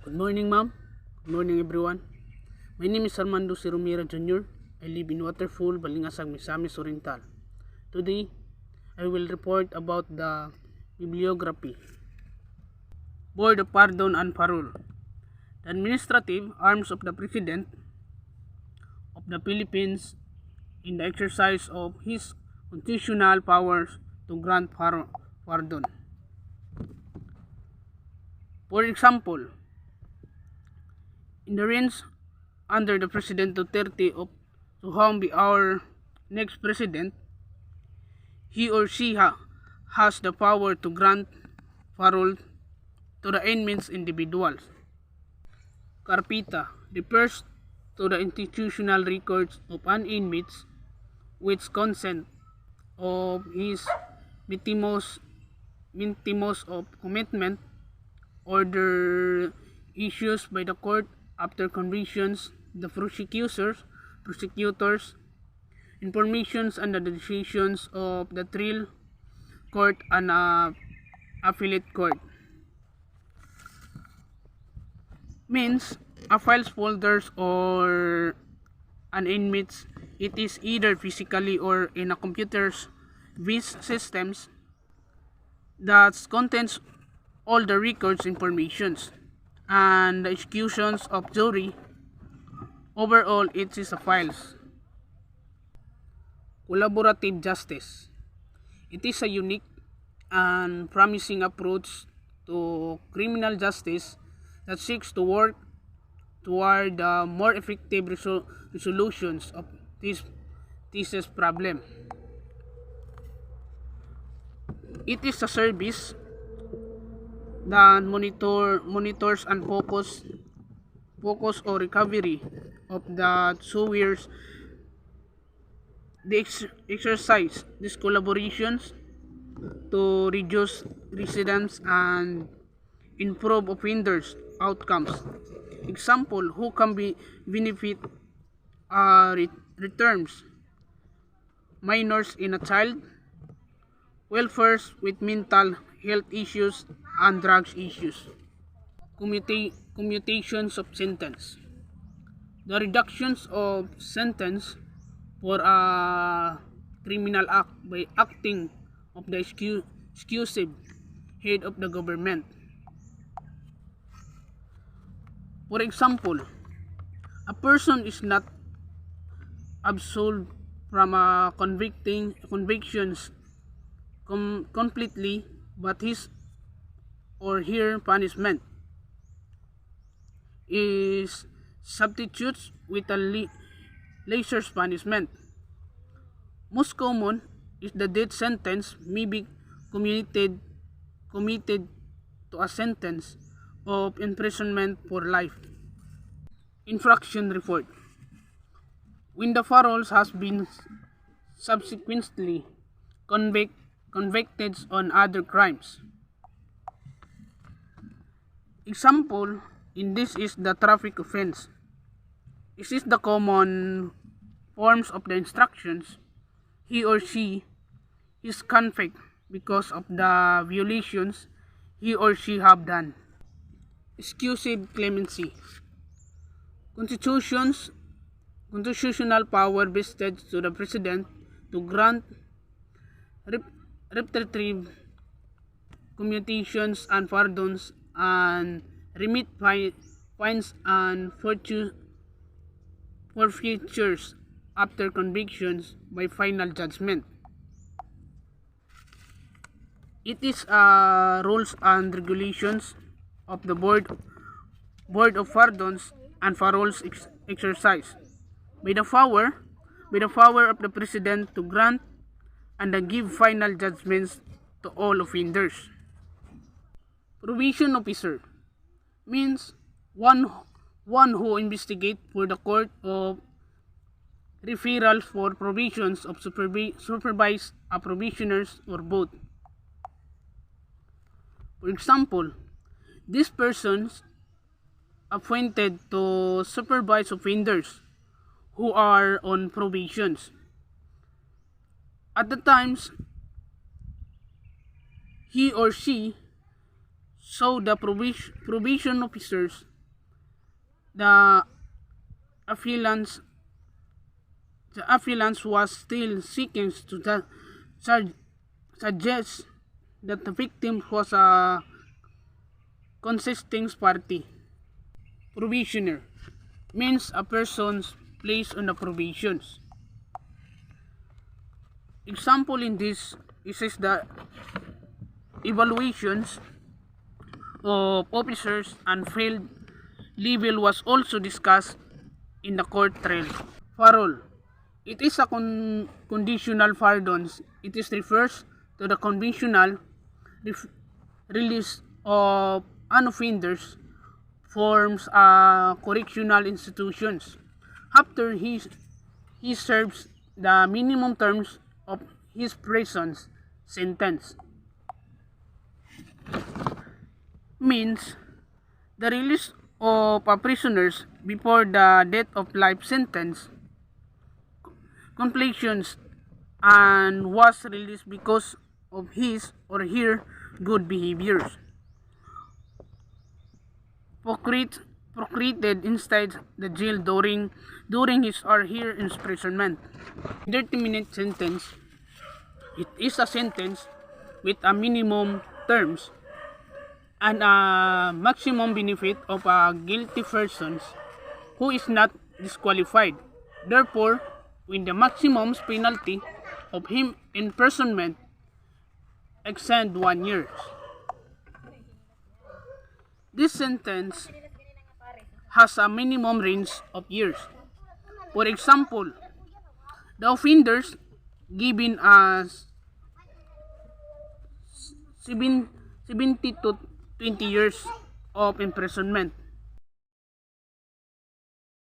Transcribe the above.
Good morning, ma'am. Good morning, everyone. My name is Armando C. Romero Jr. I live in Waterfall, Balingasag, Misamis Oriental. Today, I will report about the bibliography. Board of Pardon and Parole. The administrative arms of the President of the Philippines in the exercise of his constitutional powers to grant pardon. For example, in the reigns under the President Duterte of to whom be our next president, he or she has the power to grant parole to the inmates individuals. Carpeta refers to the institutional records of an inmate with consent of his mintimos of commitment, order issues by the court after convictions, the prosecutors, informations and the decisions of the trial court and appellate court. Means a files folders or an inmates, it is either physically or in a computer's based systems that contains all the records informations and the executions of jury. Overall, it is a files. Collaborative justice. It is a unique and promising approach to criminal justice that seeks to work toward more effective resolutions of this problem. It is a service that monitors and focus or recovery of the sewers. The exercise these collaborations to reduce residents and improve offenders outcomes. Example, who can be benefit returns minors in a child welfare with mental health issues and drugs issues. Commutations of sentence. The reductions of sentence for a criminal act by acting of the exclusive head of the government. For example, a person is not absolved from convictions completely, but his or her punishment is substitutes with a lesser punishment. Most common is the death sentence may be commuted to a sentence of imprisonment for life. Infraction report. When the paroles has been subsequently convicted on other crimes. Example in this is the traffic offense. This is the common forms of the instructions. He or she is convicted because of the violations he or she have done. Exclusive clemency. Constitutional power vested to the President to grant repetitive commutations and pardons and remit fines and forfeitures after convictions by final judgment. It is rules and regulations of the Board of Pardons and Paroles exercise by the power of the President to grant and give final judgments to all offenders. Probation officer means one who investigate for the court of referrals for provisions of supervised probationers or both. For example, these persons appointed to supervise offenders who are on probations. At the times, he or she saw the probation officers the appellant was still seeking to suggest that the victim was a consisting party. Probationer means a person's placed on the probations. Example in this is the evaluations of officers and field level was also discussed in the court trial. Parole. It is a conditional pardons. It is refers to the conventional release of unoffenders forms correctional institutions after he serves the minimum terms of his prison sentence. Means the release of a prisoners before the death of life sentence completions and was released because of his or her good behaviors. Procreated inside the jail during his or her imprisonment. Indeterminate sentence. It is a sentence with a minimum terms and a maximum benefit of a guilty person who is not disqualified. Therefore, when the maximum penalty of him imprisonment exceed 1 year. This sentence has a minimum range of years. For example, the offenders given as 70 to 20 years of imprisonment